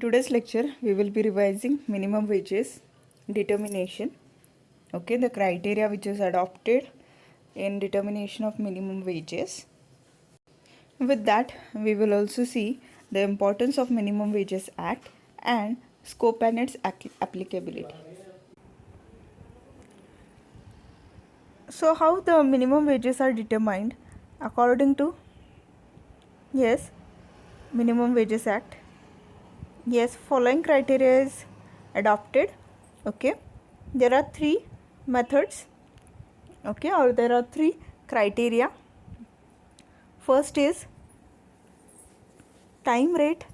today's lecture, we will be revising minimum wages determination. Okay, the criteria which is adopted in determination of minimum wages. With that, we will also see the importance of Minimum Wages Act and scope and its applicability. So, how the minimum wages are determined? According to Minimum Wages Act. Following criteria is adopted. Okay, there are three methods. Okay, or there are three criteria. First is time rate,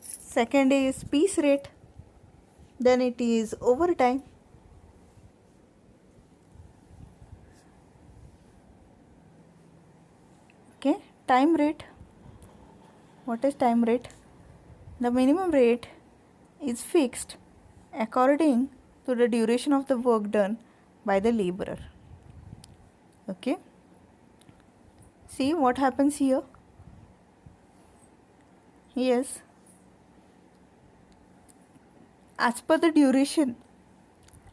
second is piece rate, then it is overtime. Okay, time rate. What is time rate? The minimum rate is fixed according to the duration of the work done by the laborer. Okay, see what happens here. Yes, as per the duration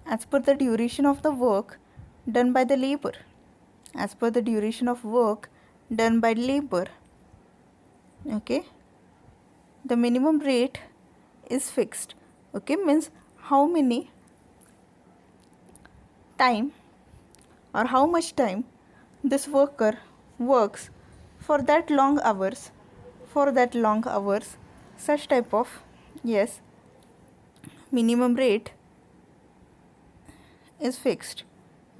of the work done by the labor, as per the duration of work done by labor. Okay, the minimum rate is fixed. Okay, means how many time or how much time this worker works for that long hours, such type of minimum rate is fixed.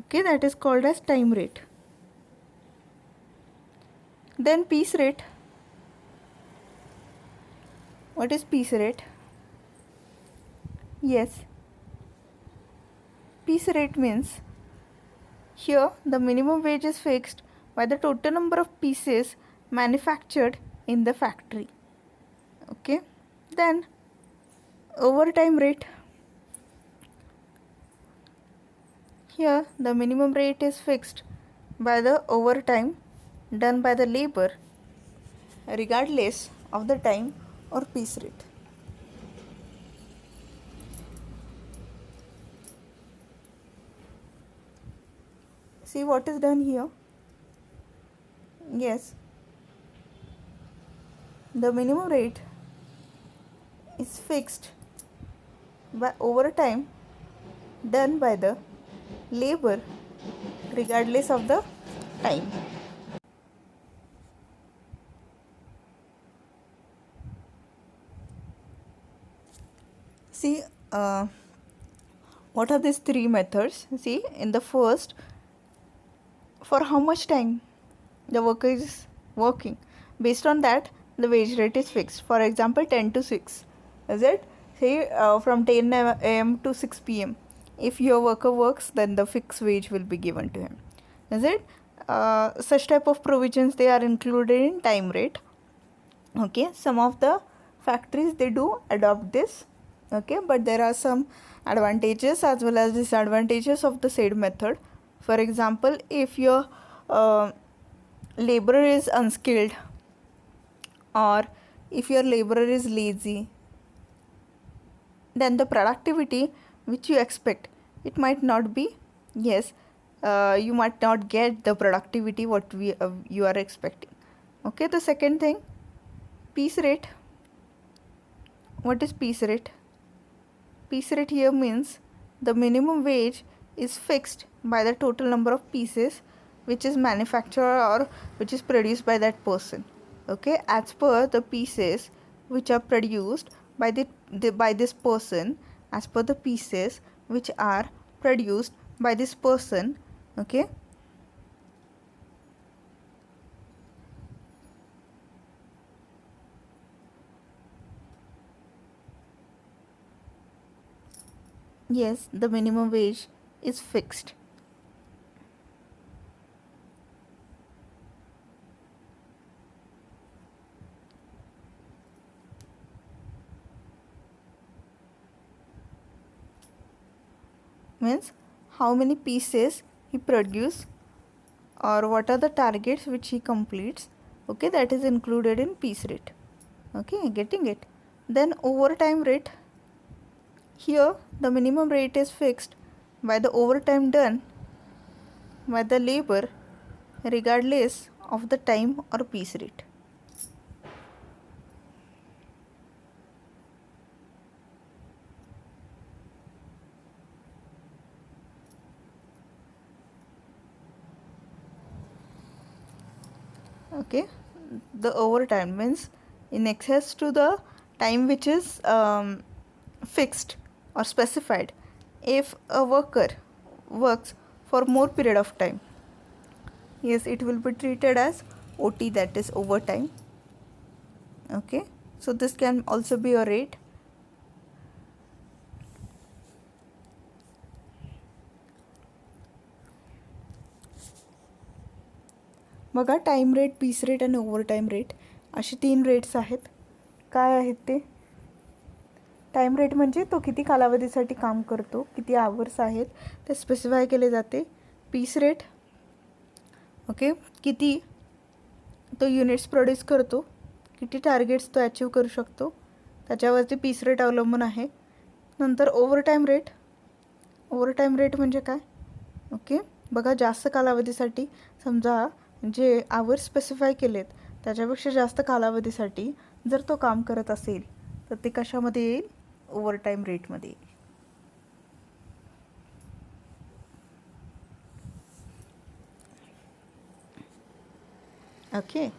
Okay, that is called as time rate. Then piece rate. What is piece rate? Piece rate means here the minimum wage is fixed by the total number of pieces manufactured in the factory. Okay, then overtime rate. Here the minimum rate is fixed by the overtime done by the labor regardless of the time or piece rate. See what is done here. The minimum rate is fixed by overtime done by the labor regardless of the time. See what are these three methods? See, in the first, for how much time the worker is working, based on that the wage rate is fixed. For example, 10 to 6, is it? Say from 10 a.m. to 6 p.m. if your worker works, then the fixed wage will be given to him, is it? Such type of provisions, they are included in time rate. Okay, some of the factories, they do adopt this. Okay, but there are some advantages as well as disadvantages of the said method. For example, if your laborer is unskilled, or if your laborer is lazy, then the productivity which you expect, it might not be, you might not get the productivity what you are expecting. Okay, the second thing, piece rate. What is piece rate? Piece rate here means the minimum wage is fixed by the total number of pieces which is manufactured or which is produced by that person. Okay, as per the pieces which are produced by by this person, as per the pieces which are produced by this person. Okay, the minimum wage is fixed. Means how many pieces he produces or what are the targets which he completes. Okay, that is included in piece rate. Okay, getting it. Then overtime rate, here the minimum rate is fixed by the overtime done by the labor regardless of the time or piece rate. Okay, the overtime means in excess to the time which is fixed or specified. If a worker works for more period of time, yes, it will be treated as OT, that is overtime. Okay, so this can also be a rate. बघा, time rate, piece rate आणि overtime rate असे 3 rates आहेत. काय आहेत ते? Time rate म्हणजे तो किती कालावधीसाठी काम करतो, किती आवर्स आहेत ते स्पेसिफाय केले जाते. पीस रेट, ओके, किती तो युनिट्स प्रोड्यूस करतो, किती टार्गेट्स तो अचीव करू शकतो, त्याच्यावरती पीस रेट अवलंबून आहे. नंतर ओव्हरटाईम रेट. ओव्हरटाईम रेट म्हणजे काय? ओके, बघा, जास्त कालावधीसाठी, समजा जे आवर्स स्पेसिफाय केलेत त्याच्यापेक्षा जास्त कालावधीसाठी जर तो काम करत असेल तर ते कशामध्ये येईल? ओव्हरटाईम रेटमध्ये येईल. Okay.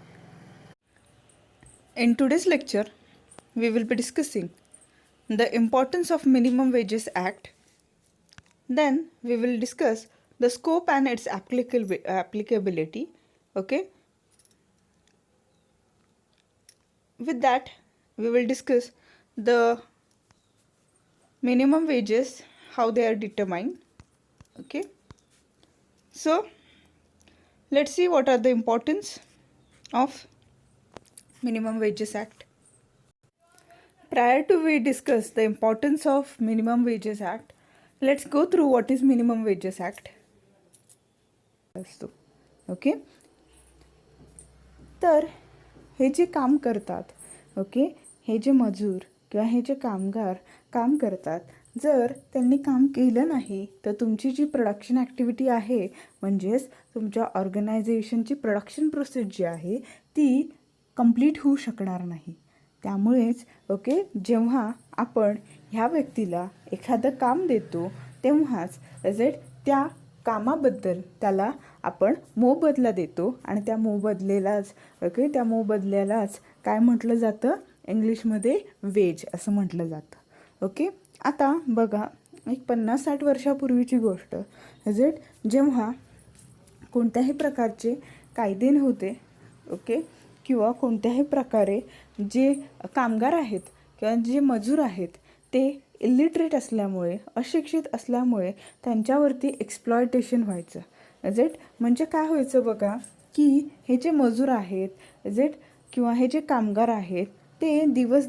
In today's lecture, we will be discussing the importance of Minimum Wages Act. Then we will discuss the scope and its applicability. Okay. With that, we will discuss the minimum wages, how they are determined. Okay. So let's see what are the importance of Minimum Wages Act. Prior to we discuss the importance of Minimum Wages Act, let's go through what is Minimum Wages Act. Okay, तर हे जे काम करतात, okay, हे जे मजूर किंवा हे जे कामगार काम करतात, जर त्यांनी काम केलं नाही तर तुमची जी प्रोडक्शन ॲक्टिव्हिटी आहे, म्हणजेच तुमच्या ऑर्गनायझेशनची प्रोडक्शन प्रोसेस जी आहे ती कंप्लीट होऊ शकणार नाही. त्यामुळेच ओके, जेव्हा आपण ह्या व्यक्तीला एखादं काम देतो तेव्हाच त्या कामाबद्दल त्याला आपण मोबदला देतो आणि त्या मोबदलेलाच ओके, त्या मोबदल्यालाच काय म्हटलं जातं? इंग्लिशमध्ये वेज असं म्हटलं जातं. ओके, आता बघा, एक 50-60 वर्षापूर्वीची गोष्ट, जेव्हा कोणत्याही प्रकारचे कायदे नव्हते, ओके, किंवा कोणत्याही प्रकारे जे कामगार आहेत किंवा जे मजूर आहेत ते इलिटरेट असल्यामुळे, अशिक्षित असल्यामुळे त्यांच्यावरती एक्सप्लॉयटेशन व्हायचं. म्हणजे काय व्हायचं बघा, की हे जे मजूर आहेत किंवा हे जे कामगार आहेत ते दिवस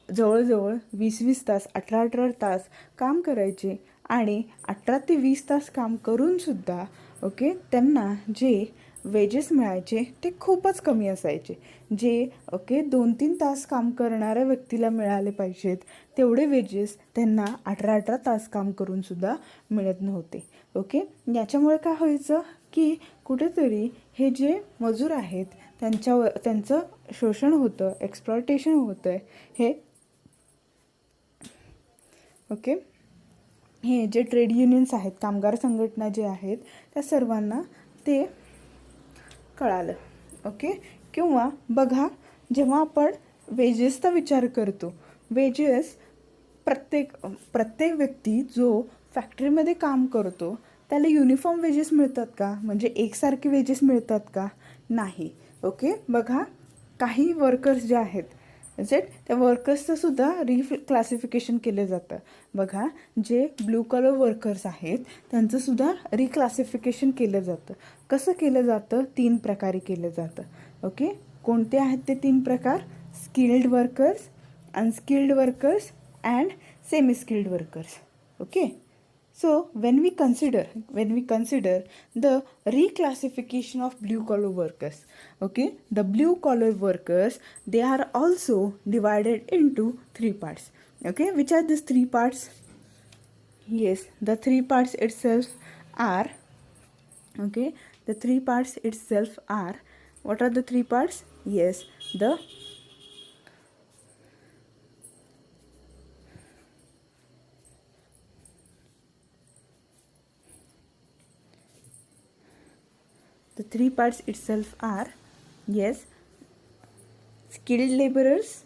जवळजवळ 20-20 तास, 18-18 तास काम करायचे आणि 18 ते 20 तास काम करूनसुद्धा ओके, त्यांना जे वेजेस मिळायचे ते खूपच कमी असायचे. जे ओके 2-3 तास काम करणाऱ्या व्यक्तीला मिळाले पाहिजेत तेवढे वेजेस त्यांना 18-18 तास काम करूनसुद्धा मिळत नव्हते. ओके, याच्यामुळे काय व्हायचं की कुठेतरी हे जे मजूर आहेत त्यांचं शोषण होतं, एक्सप्लॉयटेशन होतं आहे. हे ओके, हे जे ट्रेड युनियन्स आहेत, कामगार संघटना जे आहेत, त्या सर्वांना ते कळालं. ओके, किंवा बघा, जेव्हा आपण वेजेसचा विचार करतो, वेजेस प्रत्येक व्यक्ती जो फॅक्टरीमध्ये काम करतो त्याला युनिफॉर्म वेजेस मिळतात का? म्हणजे एकसारखे वेजेस मिळतात का? नाही. ओके, बघा, काही वर्कर्स जे आहेत त्या वर्कर्सचं सुद्धा रिक्लासिफिकेशन केलं जातं. बघा, जे ब्लू कलर वर्कर्स आहेत त्यांचंसुद्धा रिक्लासिफिकेशन केलं जातं. कसं केलं जातं? 3 प्रकारे केलं जातं. ओके, कोणते आहेत ते 3 प्रकार? Skilled workers, unskilled workers and semi skilled workers. Okay, So when we consider the reclassification of blue collar workers, okay, the blue collar workers, they are also divided into three parts. Okay, which are these three parts? Yes, the three parts itself are, okay, the three parts itself are, what are the three parts? Yes, the three parts itself are, yes, skilled laborers,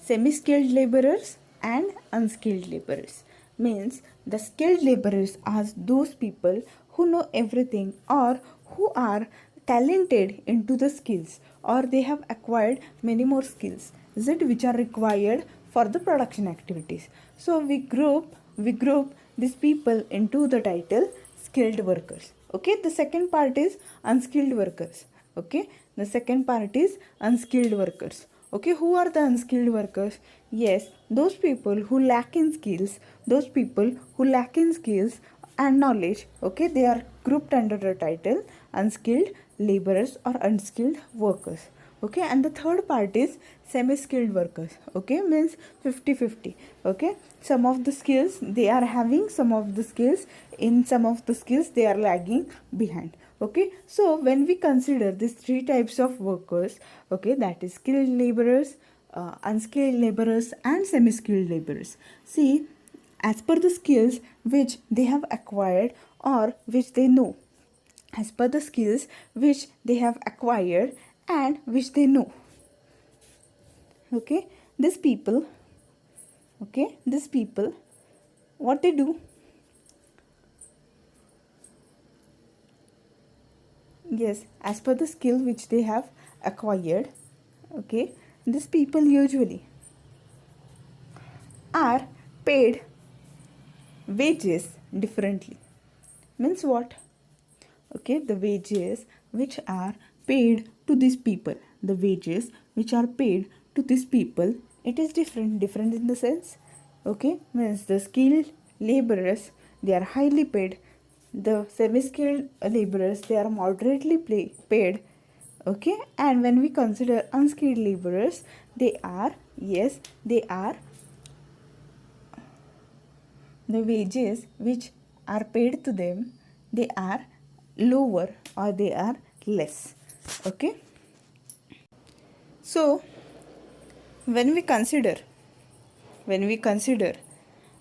semi-skilled laborers and unskilled laborers. Means the skilled laborers are those people who know everything or who are talented into the skills, or they have acquired many more skills, is it, which are required for the production activities. So we group these people into the title skilled workers. Okay, the second part is unskilled workers. Okay, the second part is unskilled workers. Okay, who are the unskilled workers? Yes, those people who lack in skills, those people who lack in skills and knowledge. Okay, they are grouped under the title unskilled laborers or unskilled workers. Okay, and the third part is semi skilled workers. Okay, means 50-50. Okay, some of the skills they are having, some of the skills, in some of the skills they are lagging behind. Okay, so when we consider these three types of workers, okay, that is skilled laborers, unskilled laborers and semi-skilled laborers. See, as per the skills which they have acquired or which they know, as per the skills which they have acquired and which they know, okay, these people, okay, these people, what they do, yes, as per the skill which they have acquired, okay, these people usually are paid wages differently. Means what? Okay, the wages which are paid to these people, the wages which are paid to these people, it is different in the sense, okay, means the skilled laborers, they are highly paid, the semi-skilled laborers, they are moderately paid. Okay, and when we consider unskilled laborers, they are, yes, they are, the wages which are paid to them, they are lower or they are less. Okay, so when we consider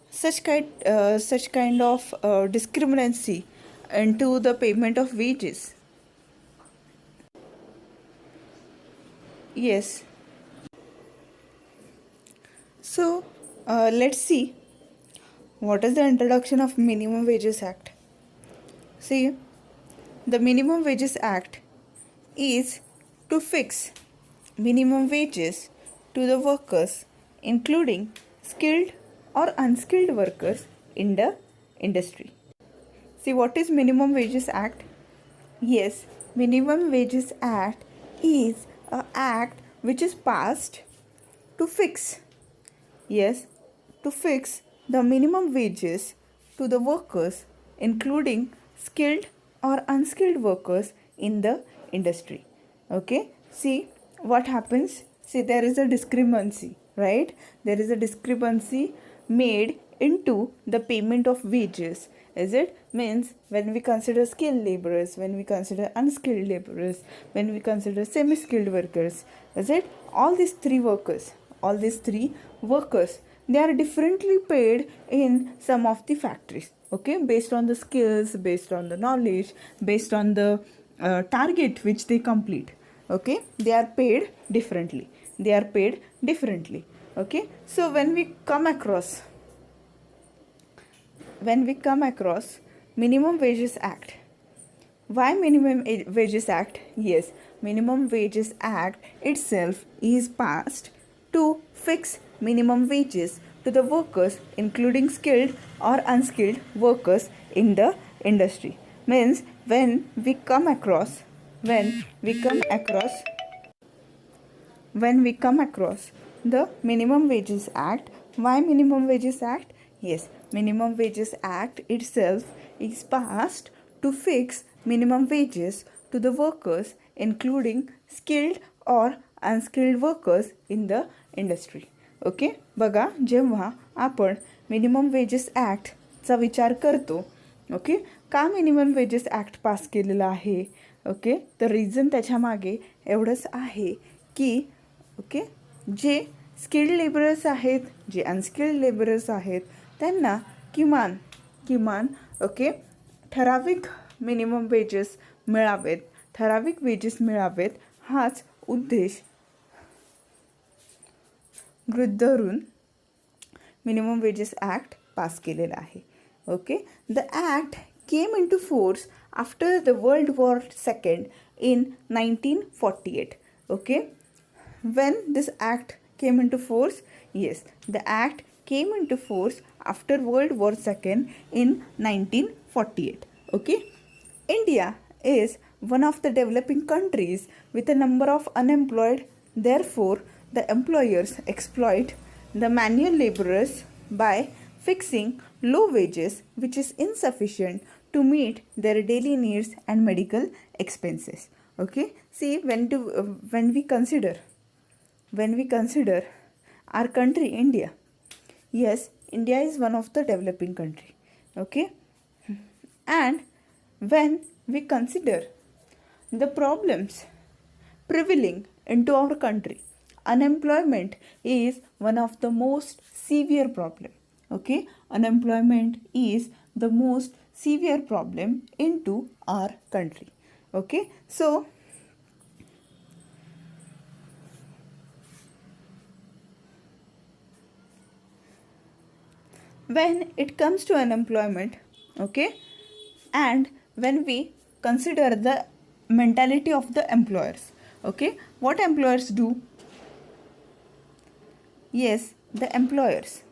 such kind of discriminancy into the payment of wages, yes, so let's see what is the introduction of minimum wages act. See, the minimum wages act is to fix minimum wages to the workers, including skilled or unskilled workers in the industry. See, what is minimum wages act? Yes, minimum wages act is a act which is passed to fix, yes, to fix the minimum wages to the workers, including skilled or unskilled workers in the industry. Okay, see what happens. See, there is a discrepancy, right? There is a discrepancy made into the payment of wages. Is it? Means when we consider skilled laborers, when we consider unskilled laborers, when we consider semi-skilled workers, is it? All these three workers, they are differently paid in some of the factories. Okay, based on the skills, based on the knowledge, based on the target which they complete. Okay, they are paid differently. Okay, so when we come across minimum wages act, why minimum wages act? Yes, minimum wages act itself is passed to fix minimum wages to the workers, including skilled or unskilled workers in the industry. Means when we come across the minimum wages act, why minimum wages act? Yes, Minimum Wages Act itself is passed to fix minimum wages to the workers, including skilled or unskilled workers in the industry. Okay, बघा जेव्हा आपण minimum wages ॲक्टचा विचार करतो, okay, का minimum wages act pass केलेला आहे, okay, तर reason त्याच्यामागे एवढंच आहे की ओके जे स्किल्ड लेबरर्स आहेत, जे अनस्किल्ड लेबरर्स आहेत, त्यांना किमान ओके ठराविक मिनिमम वेजेस मिळावेत, ठराविक वेजेस मिळावेत, हाच उद्देश गृहीत धरून मिनिमम वेजेस ॲक्ट पास केलेला आहे. Okay, the act came into force after the world war second in 1948. Okay, when this act came into force? Yes, the act came into force after World War II in 1948. Okay, India is one of the developing countries with a number of unemployed. Therefore, the employers exploit the manual laborers by fixing low wages, which is insufficient to meet their daily needs and medical expenses. Okay, see, when we consider our country India, yes, India is one of the developing country, okay, and when we consider the problems prevailing into our country, unemployment is one of the most severe problem. Okay, unemployment is the most severe problem into our country. Okay, so when it comes to unemployment, okay, and when we consider the mentality of the employers, okay, what employers do? Yes, the employers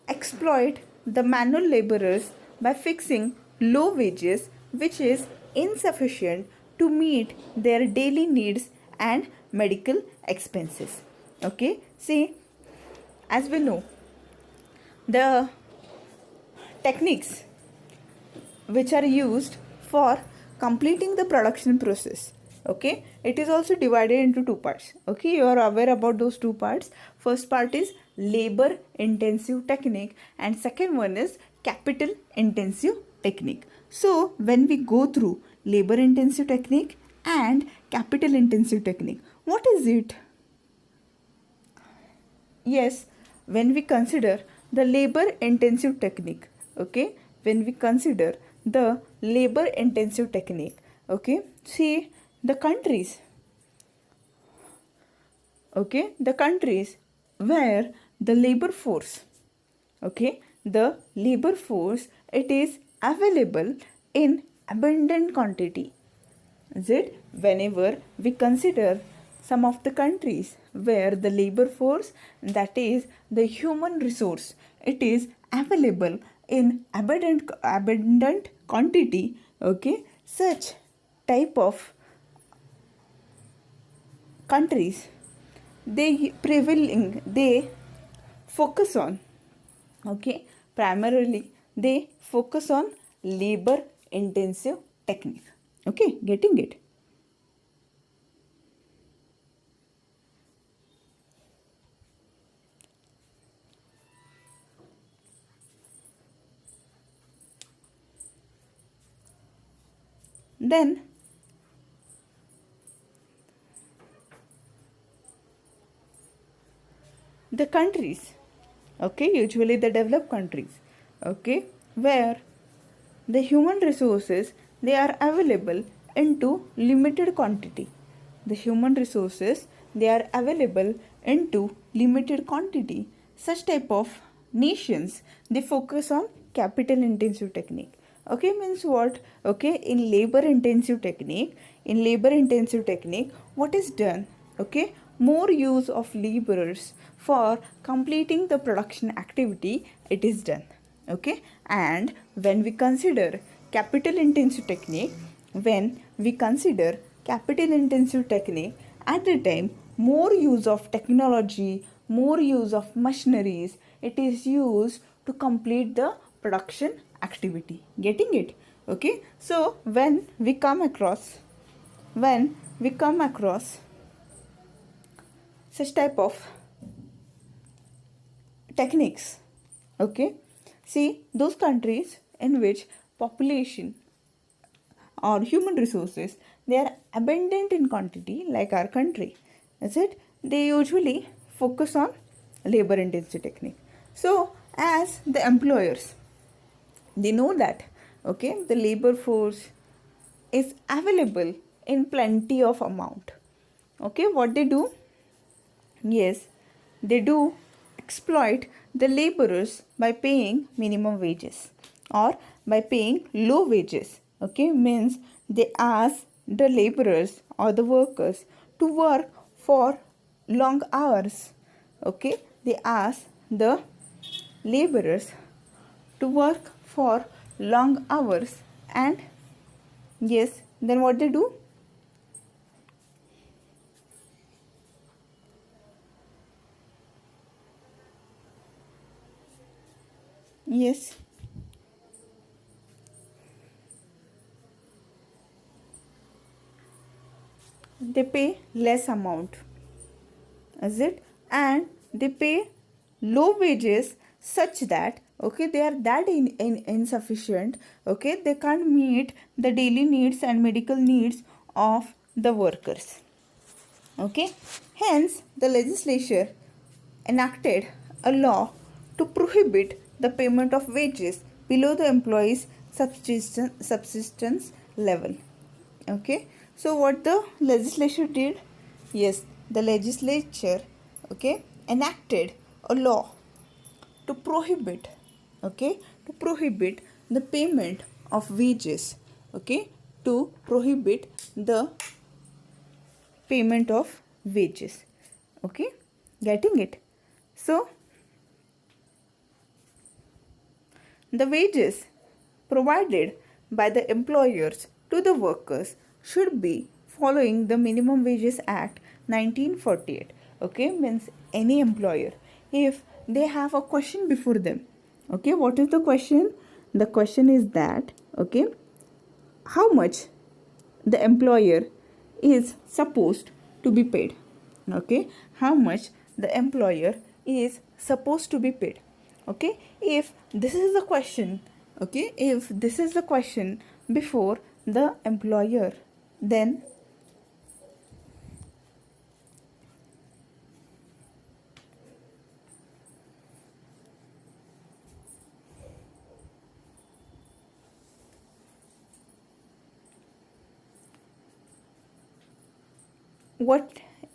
exploit the manual laborers by fixing low wages, which is insufficient to meet their daily needs and medical expenses. Okay, see, as we know, the techniques which are used for completing the production process, okay, it is also divided into two parts. Okay, you are aware about those two parts. First part is labor intensive technique and second one is capital intensive technique. So when we go through labor intensive technique and capital intensive technique, what is it? Yes, when we consider the labor intensive technique, okay, when we consider the labor intensive technique, okay, see, the countries, okay, the countries where the labor force, okay, the labor force, it is available in abundant quantity. Is it? Whenever we consider some of the countries where the labor force, that is the human resource, it is available in abundant quantity, okay, such type of countries, they focus on, okay, primarily they focus on labor intensive technique. Okay, getting it? Then the countries, okay, usually the developed countries, okay, where the human resources, they are available into limited quantity. The human resources, they are available into limited quantity. Such type of nations, they focus on capital intensive technique. Okay, means what? Okay, in labor intensive technique, what is done? Okay, more use of laborers for completing the production activity, it is done. Okay, and when we consider capital intensive technique, at the time more use of technology, more use of machineries. It is used to complete the production activity. Getting it? Okay. So when we come across such type of techniques, okay, see, those countries in which population or human resources, they are abundant in quantity like our country, is it, they usually focus on labor intensive technique. So as the employers, they know that, okay, the labor force is available in plenty of amount. Okay, what they do, yes, they do exploit the laborers by paying minimum wages or by paying low wages. Okay, means they ask the laborers or the workers to work for long hours. Okay, they ask the laborers to work for long hours, and yes, then what they do? Yes, they pay less amount, is it, and they pay low wages such that, okay, they are that insufficient, okay, they can't meet the daily needs and medical needs of the workers. Okay, hence the legislature enacted a law to prohibit the payment of wages below the employee's subsistence level. Okay, so what the legislature did? Yes, the legislature, okay, enacted a law to prohibit, okay, to prohibit the payment of wages, okay, to prohibit the payment of wages. Okay, getting it? So the wages provided by the employers to the workers should be following the Minimum Wages Act 1948. Okay, means any employer, if they have a question before them, okay, what is the question? The question is that, okay, how much the employer is supposed to be paid. Okay, how much the employer is supposed to be paid. Okay, if this is the question, okay, if this is the question before the employer, then what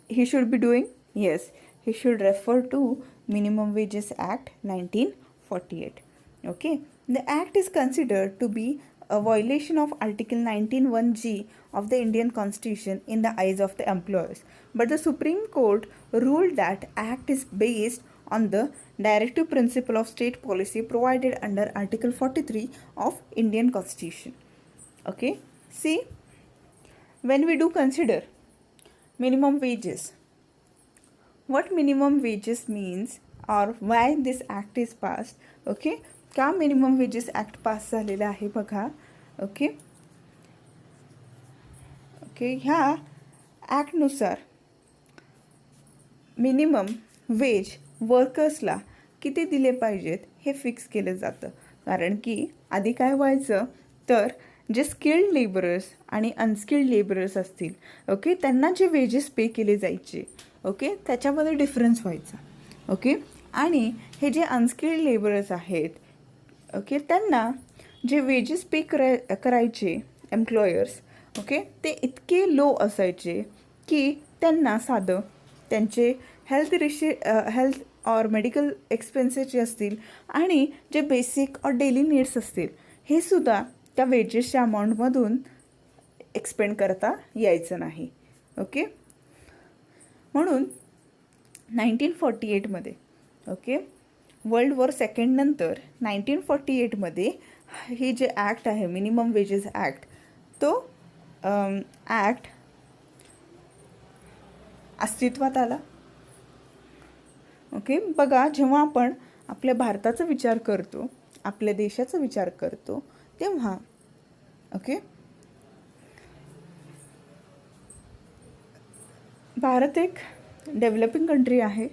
he should be doing? Yes, he should refer to Minimum Wages Act 1948. Okay, the act is considered to be a violation of Article 19(1)(g) of the Indian Constitution in the eyes of the employers, but the Supreme Court ruled that act is based on the directive principle of state policy provided under Article 43 of Indian Constitution. Okay, see, when we do consider minimum wages, what minimum wages means or why this act is passed. Okay, का minimum wages act पास झालेला आहे बघा. Okay okay ह्या ॲक्टनुसार minimum wage वर्कर्सला किती दिले पाहिजेत हे fix केलं जातं. कारण की आधी काय व्हायचं तर जे स्किल्ड लेबरर्स आणि अनस्किल्ड लेबरर्स असतील, ओके, त्यांना जे वेजेस पे केले जायचे, ओके, त्याच्यामध्ये डिफरन्स व्हायचा. ओके, आणि हे जे अनस्किल्ड लेबरर्स आहेत, ओके, त्यांना जे वेजेस पे करायचे एम्प्लॉयर्स, ओके, ते इतके लो असायचे की त्यांना साधं त्यांचे हेल्थ और मेडिकल एक्सपेन्सेस जे असतील आणि जे बेसिक और डेली नीड्स असतील हे सुद्धा त्या वेजेसच्या अमाऊंटमधून एक्सपेंड करता यायचं नाही. ओके, म्हणून 1948मध्ये, ओके, वर्ल्ड वॉर सेकंड नंतर 1948मध्ये हे जे ॲक्ट आहे मिनिमम वेजेस ॲक्ट, तो ॲक्ट अस्तित्वात आला. ओके, बघा, जेव्हा आपण आपल्या भारताचा विचार करतो, आपल्या देशाचा विचार करतो, तेव्हा ओके भारत एक डेव्हलपिंग कंट्री आहे.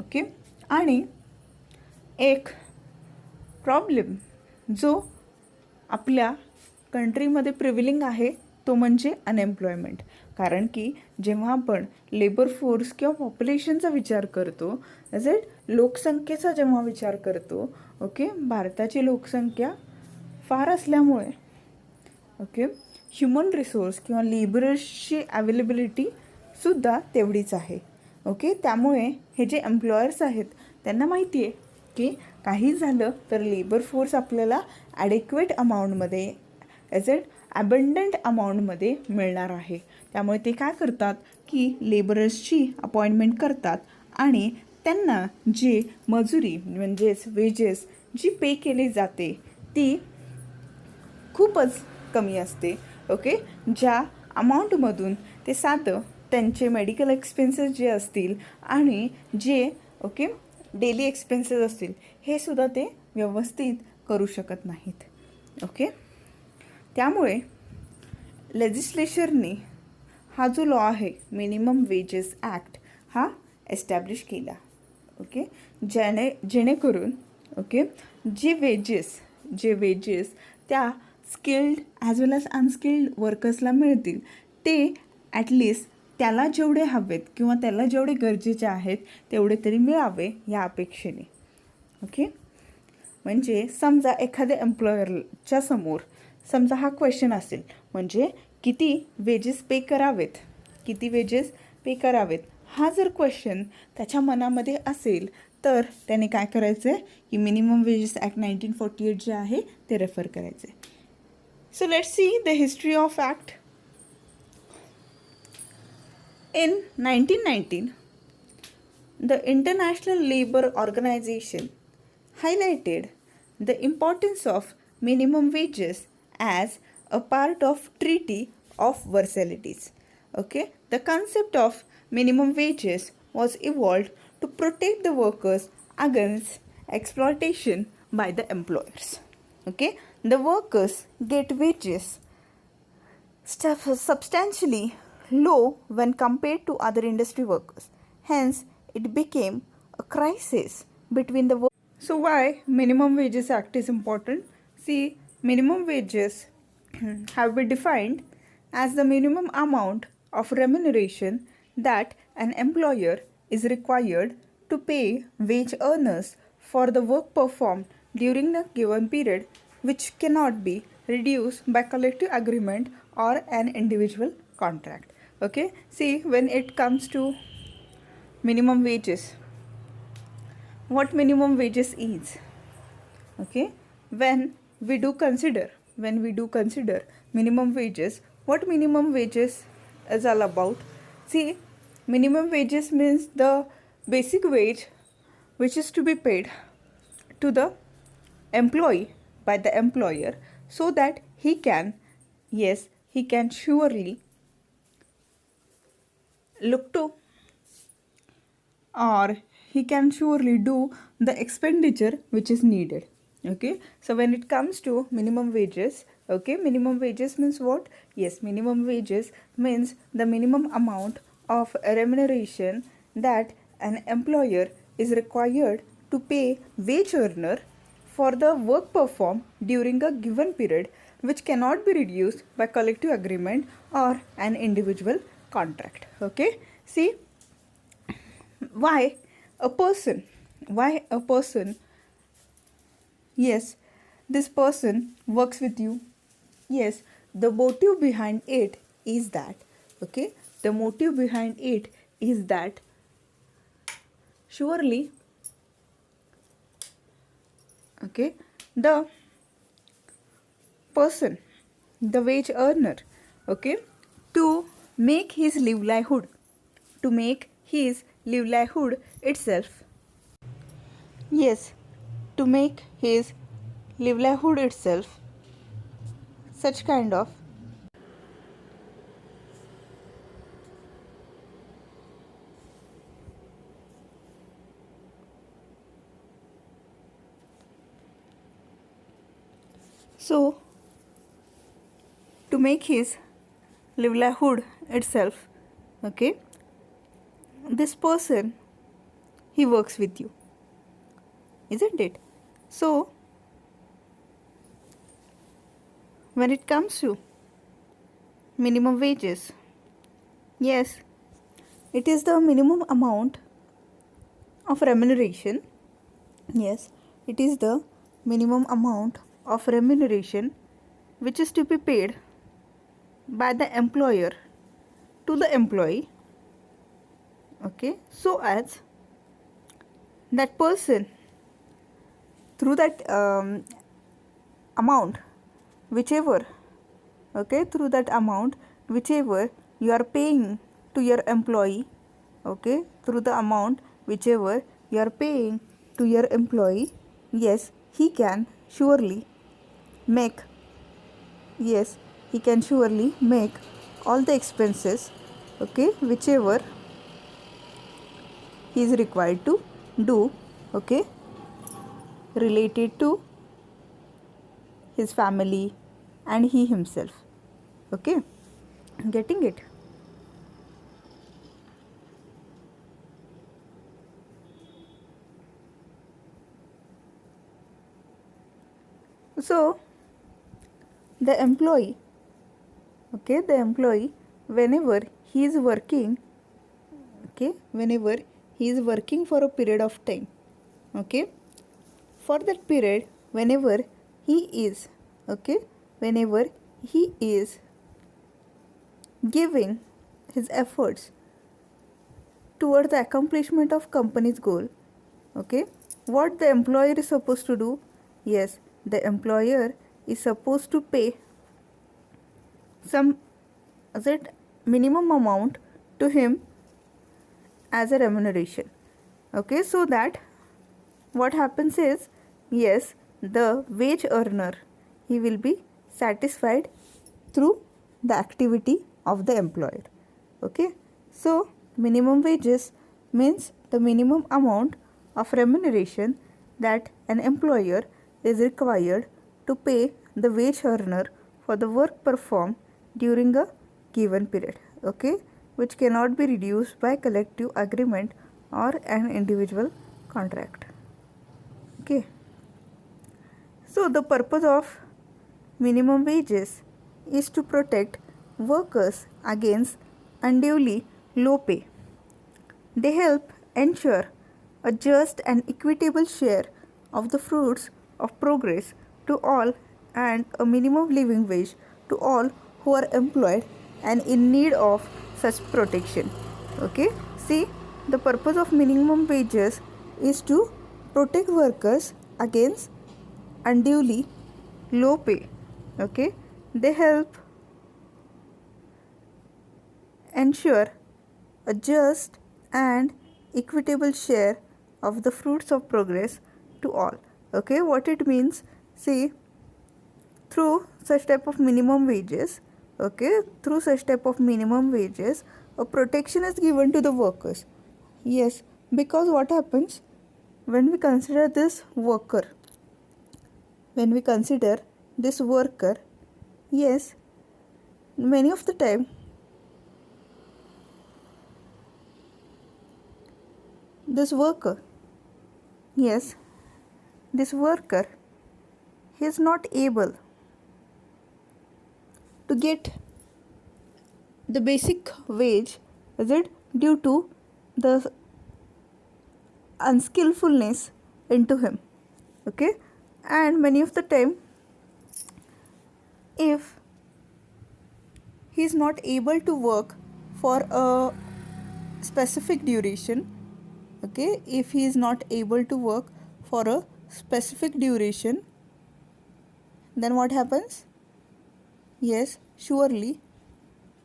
ओके, आणि एक प्रॉब्लेम जो आपल्या कंट्रीमध्ये प्रिव्हिलिंग आहे तो म्हणजे अनएम्प्लॉयमेंट. कारण की जेव्हा आपण लेबर फोर्स किंवा पॉप्युलेशनचा विचार करतो, इज इट लोकसंख्येचा जेव्हा विचार करतो, ओके, भारताची लोकसंख्या फार असल्यामुळे ओके ह्युमन रिसोर्स किंवा लेबरर्सची अवेलेबिलिटीसुद्धा तेवढीच आहे. ओके, त्यामुळे हे जे एम्प्लॉयर्स आहेत त्यांना माहिती आहे की काही झालं तर लेबर फोर्स आपल्याला ॲडेक्वेट अमाऊंटमध्ये ॲज इट ॲबंडंट अमाऊंटमध्ये मिळणार आहे. त्यामुळे ते काय करतात की लेबरर्सची अपॉइंटमेंट करतात आणि त्यांना जे मजुरी म्हणजेच वेजेस जी पे केली जाते ती खूपच कमी असते. ओके, ज्या अमाऊंटमधून ते साधं त्यांचे मेडिकल एक्सपेन्सेस जे असतील आणि जे ओके डेली एक्सपेन्सेस असतील हे सुद्धा ते व्यवस्थित करू शकत नाहीत. ओके, त्यामुळे लेजिस्लेचरने हा जो लॉ आहे मिनिमम वेजेस ॲक्ट हा एस्टॅब्लिश केला. ओके, जेणेकरून ओके जे वेजेस त्या skilled as well as unskilled वर्कर्सला मिळतील ते ॲटलिस्ट त्याला जेवढे हवेत किंवा त्याला जेवढे गरजेचे आहेत तेवढे तरी मिळावे या अपेक्षेने. ओके, म्हणजे समजा एखाद्या एम्प्लॉयरच्या समोर समजा हा क्वेश्चन असेल म्हणजे किती वेजेस पे करावेत हा जर क्वेश्चन त्याच्या मनामध्ये असेल तर त्याने काय करायचं आहे की मिनिमम वेजेस ॲक्ट 1948 जे आहे ते रेफर करायचे. So let's see the history of act. In 1919, the International Labour Organization highlighted the importance of minimum wages as a part of Treaty of Versailles. Okay, the concept of minimum wages was evolved to protect the workers against exploitation by the employers. Okay, the workers get wages substantially low when compared to other industry workers. Hence, it became a crisis between the workers. So, why Minimum Wages Act is important? See, minimum wages have been defined as the minimum amount of remuneration that an employer is required to pay wage earners for the work performed during a given period, which cannot be reduced by collective agreement or an individual contract. Okay, see, when it comes to minimum wages, what minimum wages is, okay, when we do consider minimum wages, what minimum wages is all about. See, minimum wages means the basic wage which is to be paid to the employee by the employer so that he can surely look to or he can surely do the expenditure which is needed. Okay, so when it comes to minimum wages, okay, minimum wages means what? Yes, minimum wages means the minimum amount of remuneration that an employer is required to pay wage earner for the work performed during a given period, which cannot be reduced by collective agreement or an individual contract. Okay, see, why a person yes, this person works with you. Yes, the motive behind it is that, okay, the motive behind it is that surely, okay, the person, the wage earner, okay, to make his livelihood itself, yes, to make his livelihood itself, such kind of So to make his livelihood itself, okay, this person, he works with you, isn't it? So when it comes to minimum wages, yes, it is the minimum amount of remuneration. Yes, it is the minimum amount of remuneration which is to be paid by the employer to the employee, okay, so as that person, through that amount, whichever, okay, through that amount whichever you are paying to your employee, okay, through the amount whichever you are paying to your employee, yes, he can surely make, yes, he can surely make all the expenses, okay, whichever he is required to do, okay, related to his family and he himself, okay, getting it? So the employee, okay, the employee, whenever he is working, okay, whenever he is working for a period of time, okay, for that period, whenever he is, okay, whenever he is giving his efforts toward the accomplishment of company's goal, okay, what the employer is supposed to do? Yes, the employer is supposed to pay some, is it, minimum amount to him as a remuneration, okay, so that what happens is, yes, the wage earner, he will be satisfied through the activity of the employer, okay. So minimum wages means the minimum amount of remuneration that an employer is required to pay the wage earner for the work performed during a given period, okay, which cannot be reduced by collective agreement or an individual contract, okay. So the purpose of minimum wages is to protect workers against unduly low pay. They help ensure a just and equitable share of the fruits of progress to all and a minimum living wage to all who are employed and in need of such protection, okay. See, the purpose of minimum wages is to protect workers against unduly low pay, okay. They help ensure a just and equitable share of the fruits of progress to all, okay. What it means, see, through such type of minimum wages, okay, through such type of minimum wages, a protection is given to the workers, yes, because what happens when we consider this worker, when we consider this worker, yes, many of the time this worker, yes, this worker, he is not able to get the basic wage, is it, due to the unskillfulness into him, okay. And many of the time, if he is not able to work for a specific duration, okay, if he is not able to work for a specific duration, then what happens? Yes, surely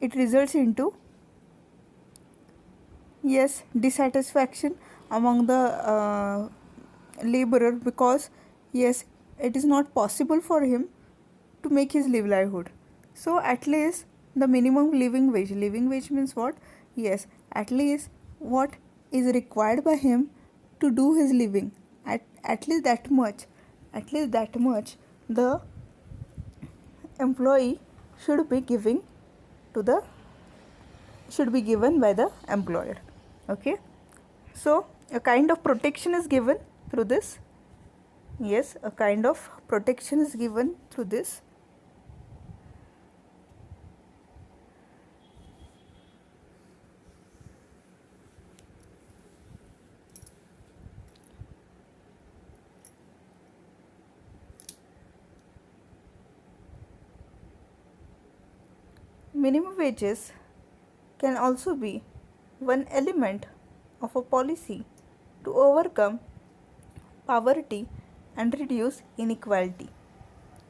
it results into, yes, dissatisfaction among the laborer, because yes, it is not possible for him to make his livelihood. So at least the minimum living wage means what? Yes, at least what is required by him to do his living, at least that much, at least that much the employee should be given by the employer. Okay, so a kind of protection is given through this. Yes, a kind of protection is given through this. Minimum wages can also be one element of a policy to overcome poverty and reduce inequality,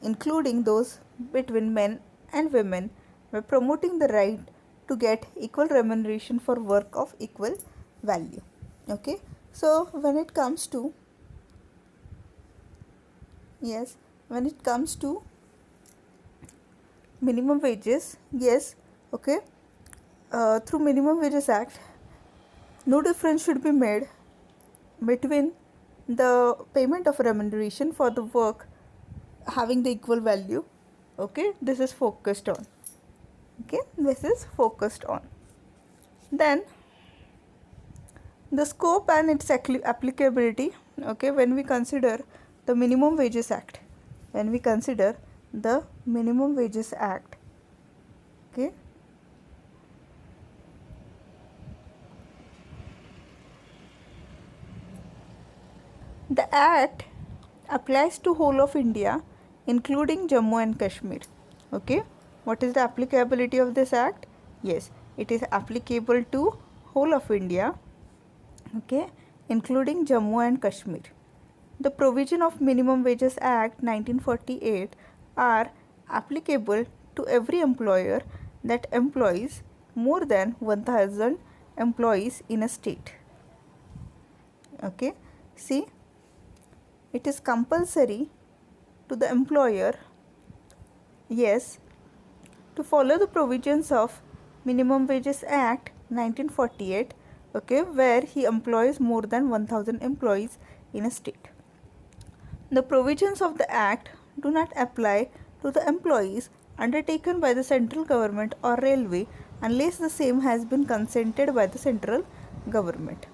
including those between men and women, by promoting the right to get equal remuneration for work of equal value. Okay, so when it comes to minimum wages, yes, okay, through Minimum Wages Act, no difference should be made between the payment of remuneration for the work having the equal value. Okay, this is focused on. Then the scope and its applicability. Okay, when we consider the Minimum Wages Act, okay, the act applies to whole of India, including Jammu and Kashmir. Okay, what is the applicability of this act? Yes, it is applicable to whole of India, okay, including Jammu and Kashmir. The provision of Minimum Wages Act 1948 are applicable to every employer that employs more than 1000 employees in a state. Okay, see, it is compulsory to the employer, yes, to follow the provisions of Minimum Wages Act 1948, okay, where he employs more than 1000 employees in a state. The provisions of the act do not apply to the employees undertaken by the central government or railway unless the same has been consented by the central government.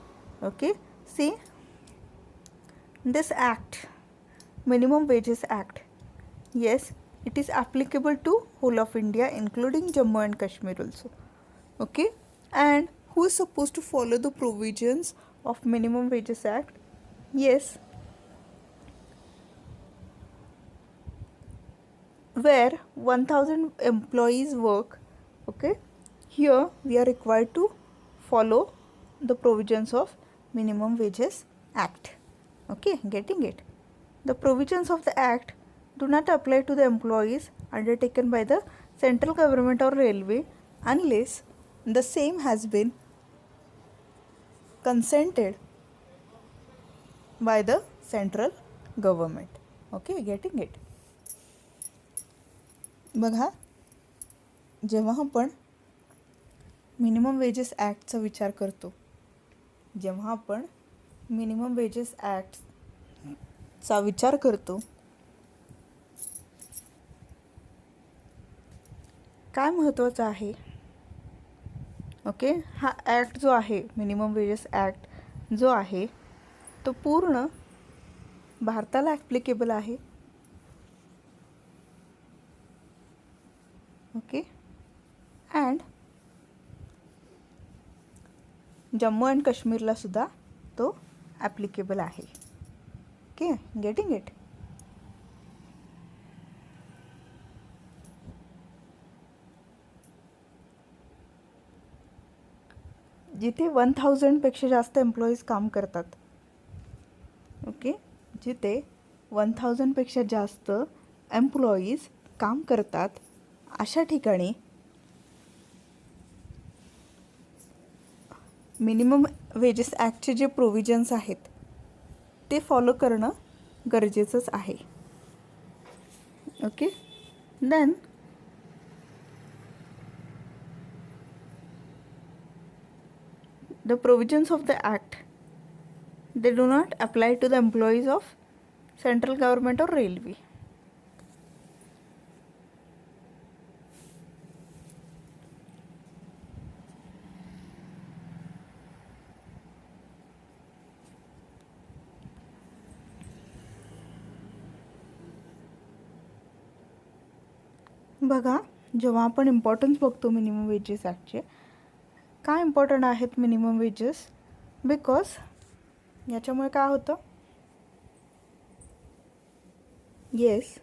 Okay, see, this act, Minimum Wages Act, yes, it is applicable to whole of India, including Jammu and Kashmir also. Okay, and who is supposed to follow the provisions of Minimum Wages Act? Yes, where 1000 employees work. Okay, here we are required to follow the provisions of Minimum Wages Act. Okay, getting it? The provisions of the act do not apply to the employees undertaken by the central government or railway unless the same has been consented by the central government. Okay, getting it? बघा, जेव्हा आपण minimum wages ॲक्टचा विचार करतो, काय महत्त्वाचं आहे? Okay, हा act जो आहे, मिनिमम वेजेस ॲक्ट जो आहे, तो पूर्ण भारताला ॲप्लिकेबल आहे. ओके, अँड जम्मू अँड काश्मीरला सुद्धा तो ॲप्लिकेबल आहे. Okay, getting it? जिथे 1000पेक्षा जास्त एम्प्लॉईज काम करतात, ओके, जिथे 1000पेक्षा जास्त एम्प्लॉईज काम करतात, अशा ठिकाणी मिनिमम वेजेस ॲक्टचे जे प्रोव्हिजन्स आहेत ते फॉलो करणं गरजेचंच आहे. Okay, then the provisions of the act, they do not apply to the employees of central government or railway. बघा, जेव्हा आपण इम्पॉर्टन्स बघतो मिनिमम वेजेस ॲक्टचे, काय इम्पॉर्टंट आहेत मिनिमम वेजेस? बिकॉज याच्यामुळे काय होतं, येस,